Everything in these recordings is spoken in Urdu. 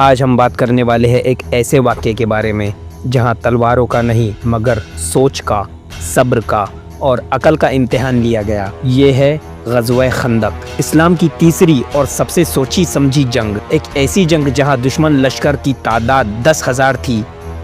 آج ہم بات کرنے والے ہیں ایک ایسے واقعے کے بارے میں جہاں تلواروں کا نہیں مگر سوچ کا، صبر کا اور عقل کا امتحان لیا گیا۔ یہ ہے غزوہ خندق، اسلام کی تیسری اور سب سے سوچی سمجھی جنگ۔ ایک ایسی جنگ جہاں دشمن لشکر کی تعداد 10,000 تھی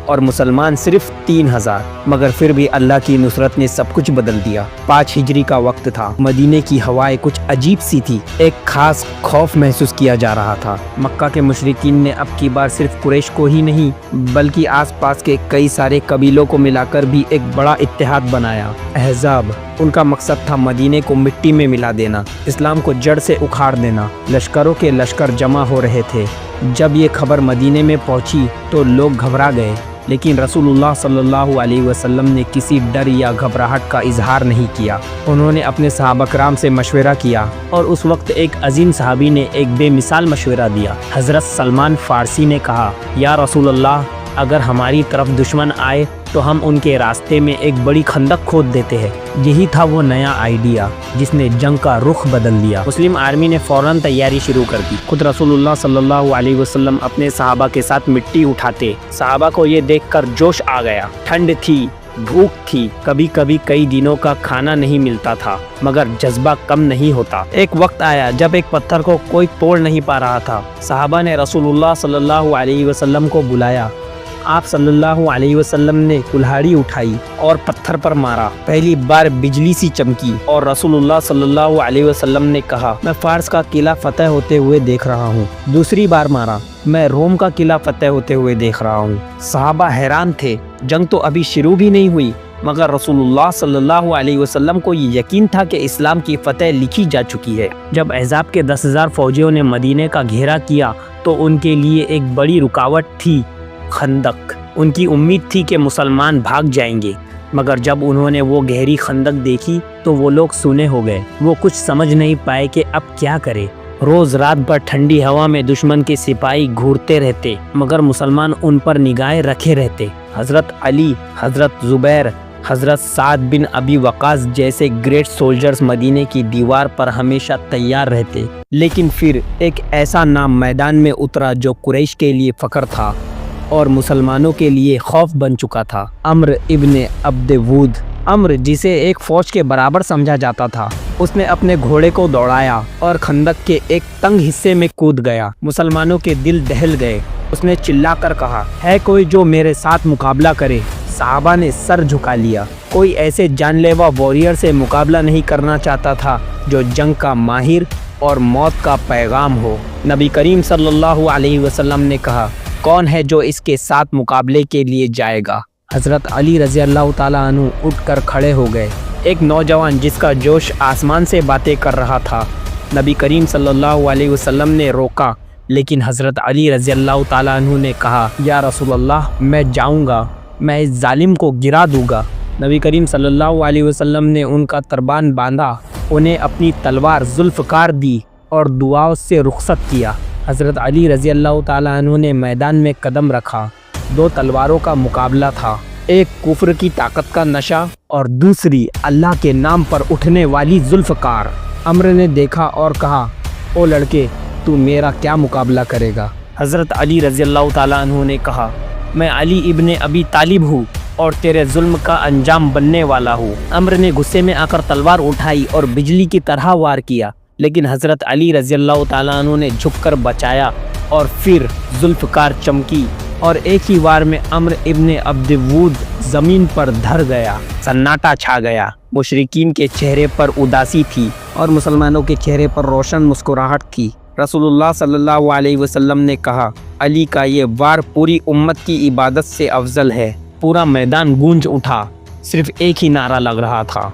اور مسلمان صرف 3,000، مگر پھر بھی اللہ کی نصرت نے سب کچھ بدل دیا۔ 5 ہجری کا وقت تھا، مدینے کی ہوائیں کچھ عجیب سی تھی، ایک خاص خوف محسوس کیا جا رہا تھا۔ مکہ کے مشرکین نے اب کی بار صرف قریش کو ہی نہیں بلکہ آس پاس کے کئی سارے قبیلوں کو ملا کر بھی ایک بڑا اتحاد بنایا۔ احزاب، ان کا مقصد تھا مدینے کو مٹی میں ملا دینا، اسلام کو جڑ سے اکھاڑ دینا۔ لشکروں کے لشکر جمع ہو رہے تھے۔ جب یہ خبر مدینے میں پہنچی تو لوگ گھبرا گئے، لیکن رسول اللہ صلی اللہ علیہ وسلم نے کسی ڈر یا گھبراہٹ کا اظہار نہیں کیا۔ انہوں نے اپنے صحابہ کرام سے مشورہ کیا اور اس وقت ایک عظیم صحابی نے ایک بے مثال مشورہ دیا۔ حضرت سلمان فارسی نے کہا، یا رسول اللہ، اگر ہماری طرف دشمن آئے تو ہم ان کے راستے میں ایک بڑی خندق کھود دیتے ہیں۔ یہی تھا وہ نیا آئیڈیا جس نے جنگ کا رخ بدل دیا۔ مسلم آرمی نے فوراً تیاری شروع کر دی۔ خود رسول اللہ صلی اللہ علیہ وسلم اپنے صحابہ کے ساتھ مٹی اٹھاتے۔ صحابہ کو یہ دیکھ کر جوش آ گیا۔ ٹھنڈ تھی، بھوک تھی، کبھی کبھی کئی دنوں کا کھانا نہیں ملتا تھا، مگر جذبہ کم نہیں ہوتا۔ ایک وقت آیا جب ایک پتھر کو کوئی توڑ نہیں پا رہا تھا۔ صحابہ نے رسول اللہ صلی اللہ علیہ وسلم کو بلایا۔ آپ صلی اللہ علیہ وسلم نے کلہاڑی اٹھائی اور پتھر پر مارا۔ پہلی بار بجلی سی چمکی اور رسول اللہ صلی اللہ علیہ وسلم نے کہا، میں فارس کا قلعہ فتح ہوتے ہوئے دیکھ رہا ہوں۔ دوسری بار مارا، میں روم کا قلعہ فتح ہوتے ہوئے دیکھ رہا ہوں۔ صحابہ حیران تھے، جنگ تو ابھی شروع بھی نہیں ہوئی، مگر رسول اللہ صلی اللہ علیہ وسلم کو یہ یقین تھا کہ اسلام کی فتح لکھی جا چکی ہے۔ جب احزاب کے 10,000 فوجیوں نے مدینے کا گھیرا کیا تو ان کے لیے ایک بڑی رکاوٹ تھی، خندق۔ ان کی امید تھی کہ مسلمان بھاگ جائیں گے، مگر جب انہوں نے وہ گہری خندق دیکھی تو وہ لوگ سونے ہو گئے۔ وہ کچھ سمجھ نہیں پائے کہ اب کیا کرے۔ روز رات بھر ٹھنڈی ہوا میں دشمن کے سپاہی گھورتے رہتے، مگر مسلمان ان پر نگاہیں رکھے رہتے۔ حضرت علی، حضرت زبیر، حضرت سعد بن ابی وقاص جیسے گریٹ سولجرز مدینے کی دیوار پر ہمیشہ تیار رہتے۔ لیکن پھر ایک ایسا نام میدان میں اترا جو قریش کے لیے فخر تھا اور مسلمانوں کے لیے خوف بن چکا تھا۔ عمرو ابن عبد ود، عمرو جسے ایک فوج کے برابر سمجھا جاتا تھا، اس نے اپنے گھوڑے کو دوڑایا اور خندق کے ایک تنگ حصے میں کود گیا۔ مسلمانوں کے دل دہل گئے۔ اس نے چلا کر کہا، ہے کوئی جو میرے ساتھ مقابلہ کرے؟ صحابہ نے سر جھکا لیا۔ کوئی ایسے جان لیوا واریر سے مقابلہ نہیں کرنا چاہتا تھا جو جنگ کا ماہر اور موت کا پیغام ہو۔ نبی کریم صلی اللہ علیہ وسلم نے کہا، کون ہے جو اس کے ساتھ مقابلے کے لیے جائے گا؟ حضرت علی رضی اللہ تعالیٰ عنہ اٹھ کر کھڑے ہو گئے۔ ایک نوجوان جس کا جوش آسمان سے باتیں کر رہا تھا۔ نبی کریم صلی اللہ علیہ وسلم نے روکا، لیکن حضرت علی رضی اللہ تعالیٰ عنہ نے کہا، یا رسول اللہ، میں جاؤں گا، میں اس ظالم کو گرا دوں گا۔ نبی کریم صلی اللہ علیہ وسلم نے ان کا تربان باندھا، انہیں اپنی تلوار ذوالفقار دی اور دعاؤں سے رخصت کیا۔ حضرت علی رضی اللہ تعالیٰ عنہ نے میدان میں قدم رکھا۔ 2 تلواروں کا مقابلہ تھا، ایک کفر کی طاقت کا نشہ اور دوسری اللہ کے نام پر اٹھنے والی ذوالفقار۔ عمرو نے دیکھا اور کہا، او لڑکے، تو میرا کیا مقابلہ کرے گا؟ حضرت علی رضی اللہ تعالیٰ عنہ نے کہا، میں علی ابن ابی طالب ہوں اور تیرے ظلم کا انجام بننے والا ہوں۔ عمرو نے غصے میں آ کر تلوار اٹھائی اور بجلی کی طرح وار کیا، لیکن حضرت علی رضی اللہ تعالیٰ عنہ نے جھک کر بچایا اور پھر ذوالفقار چمکی اور ایک ہی وار میں عمرو ابن عبد ود زمین پر دھر گیا۔ سناٹا چھا گیا۔ مشرکین کے چہرے پر اداسی تھی اور مسلمانوں کے چہرے پر روشن مسکراہٹ تھی۔ رسول اللہ صلی اللہ علیہ وسلم نے کہا، علی کا یہ وار پوری امت کی عبادت سے افضل ہے۔ پورا میدان گونج اٹھا، صرف ایک ہی نعرہ لگ رہا تھا،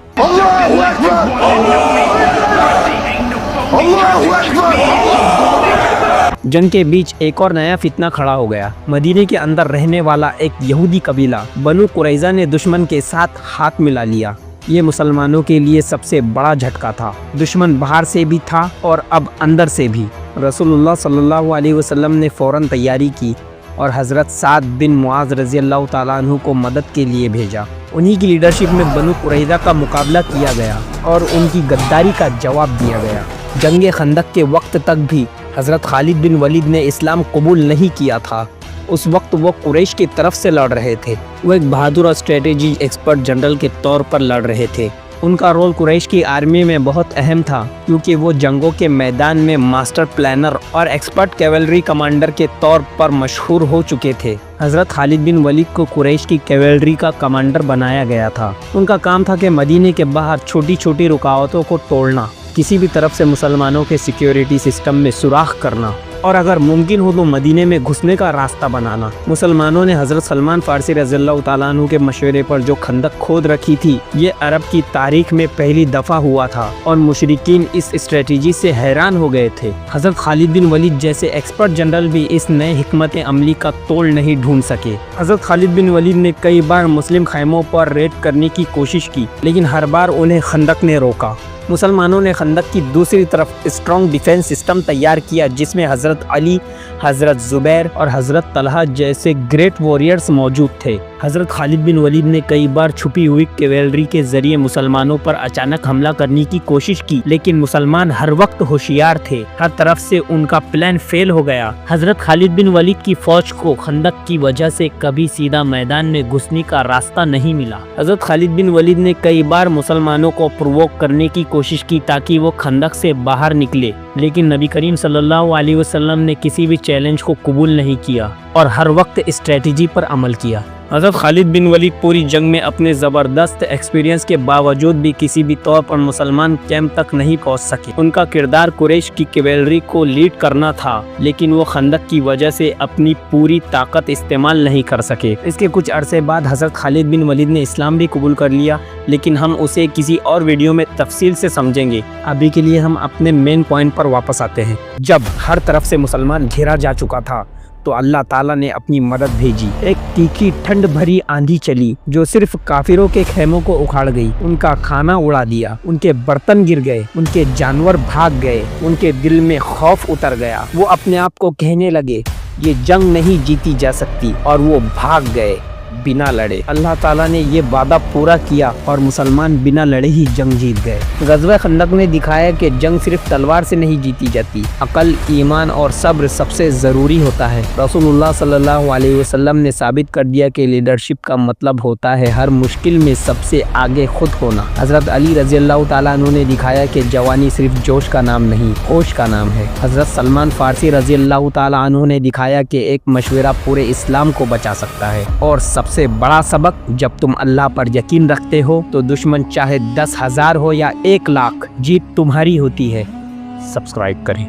جنگ کے بیچ ایک اور نیا فتنہ کھڑا ہو گیا۔ مدینے کے اندر رہنے والا ایک یہودی قبیلہ بنو قریظہ نے دشمن کے ساتھ ہاتھ ملا لیا۔ یہ مسلمانوں کے لیے سب سے بڑا جھٹکا تھا۔ دشمن باہر سے بھی تھا اور اب اندر سے بھی۔ رسول اللہ صلی اللہ علیہ وسلم نے فوراً تیاری کی اور حضرت سعد بن معاذ رضی اللہ تعالیٰ عنہ کو مدد کے لیے بھیجا۔ انہی کی لیڈرشپ میں بنو قریظہ کا مقابلہ کیا گیا اور ان کی غداری کا جواب دیا گیا۔ جنگ خندق کے وقت تک بھی حضرت خالد بن ولید نے اسلام قبول نہیں کیا تھا۔ اس وقت وہ قریش کی طرف سے لڑ رہے تھے۔ وہ ایک بہادر اور اسٹریٹجی ایکسپرٹ جنرل کے طور پر لڑ رہے تھے۔ ان کا رول قریش کی آرمی میں بہت اہم تھا، کیونکہ وہ جنگوں کے میدان میں ماسٹر پلانر اور ایکسپرٹ کیولری کمانڈر کے طور پر مشہور ہو چکے تھے۔ حضرت خالد بن ولید کو قریش کی کیولری کا کمانڈر بنایا گیا تھا۔ ان کا کام تھا کہ مدینے کے باہر چھوٹی چھوٹی رکاوٹوں کو توڑنا، کسی بھی طرف سے مسلمانوں کے سیکیورٹی سسٹم میں سوراخ کرنا، اور اگر ممکن ہو تو مدینے میں گھسنے کا راستہ بنانا۔ مسلمانوں نے حضرت سلمان فارسی رضی اللہ تعالیٰ عنہ کے مشورے پر جو خندق کھود رکھی تھی، یہ عرب کی تاریخ میں پہلی دفعہ ہوا تھا، اور مشرکین اس اسٹریٹجی سے حیران ہو گئے تھے۔ حضرت خالد بن ولید جیسے ایکسپرٹ جنرل بھی اس نئے حکمت عملی کا توڑ نہیں ڈھونڈ سکے۔ حضرت خالد بن ولید نے کئی بار مسلم خیموں پر ریڈ کرنے کی کوشش کی، لیکن ہر بار انہیں خندق نے روکا۔ مسلمانوں نے خندق کی دوسری طرف اسٹرانگ ڈیفنس سسٹم تیار کیا، جس میں حضرت علی، حضرت زبیر اور حضرت طلحہ جیسے گریٹ وارئرز موجود تھے۔ حضرت خالد بن ولید نے کئی بار چھپی ہوئی کیولری کے ذریعے مسلمانوں پر اچانک حملہ کرنے کی کوشش کی، لیکن مسلمان ہر وقت ہوشیار تھے۔ ہر طرف سے ان کا پلان فیل ہو گیا۔ حضرت خالد بن ولید کی فوج کو خندق کی وجہ سے کبھی سیدھا میدان میں گھسنے کا راستہ نہیں ملا۔ حضرت خالد بن ولید نے کئی بار مسلمانوں کو پرووک کرنے کی کوشش کی تاکہ وہ خندق سے باہر نکلے، لیکن نبی کریم صلی اللہ علیہ وسلم نے کسی بھی چیلنج کو قبول نہیں کیا اور ہر وقت اسٹریٹجی پر عمل کیا۔ حضرت خالد بن ولید پوری جنگ میں اپنے زبردست ایکسپیرینس کے باوجود بھی کسی بھی طور پر مسلمان کیمپ تک نہیں پہنچ سکے۔ ان کا کردار قریش کی کیولری کو لیڈ کرنا تھا، لیکن وہ خندق کی وجہ سے اپنی پوری طاقت استعمال نہیں کر سکے۔ اس کے کچھ عرصے بعد حضرت خالد بن ولید نے اسلام بھی قبول کر لیا، لیکن ہم اسے کسی اور ویڈیو میں تفصیل سے سمجھیں گے۔ ابھی کے لیے ہم اپنے مین پوائنٹ پر واپس آتے ہیں۔ جب ہر طرف سے مسلمان گھیرا جا چکا تھا تو اللہ تعالیٰ نے اپنی مدد بھیجی۔ ایک تیکھی ٹھنڈ بھری آندھی چلی جو صرف کافروں کے خیموں کو اکھاڑ گئی، ان کا کھانا اڑا دیا، ان کے برتن گر گئے، ان کے جانور بھاگ گئے، ان کے دل میں خوف اتر گیا۔ وہ اپنے آپ کو کہنے لگے یہ جنگ نہیں جیتی جا سکتی، اور وہ بھاگ گئے بنا لڑے۔ اللہ تعالیٰ نے یہ وعدہ پورا کیا اور مسلمان بنا لڑے ہی جنگ جیت گئے۔ غزوہ خندق نے دکھایا کہ جنگ صرف تلوار سے نہیں جیتی جاتی، عقل، ایمان اور صبر سب سے ضروری ہوتا ہے۔ رسول اللہ صلی اللہ علیہ وسلم نے ثابت کر دیا کہ لیڈرشپ کا مطلب ہوتا ہے ہر مشکل میں سب سے آگے خود ہونا۔ حضرت علی رضی اللہ تعالیٰ عنہ نے دکھایا کہ جوانی صرف جوش کا نام نہیں، ہوش کا نام ہے۔ حضرت سلمان فارسی رضی اللہ تعالیٰ عنہ نے دکھایا کہ ایک مشورہ پورے اسلام کو بچا سکتا ہے۔ اور سب سے بڑا سبق، جب تم اللہ پر یقین رکھتے ہو تو دشمن چاہے 10,000 ہو یا 1,00,000، جیت تمہاری ہوتی ہے۔ سبسکرائب کریں۔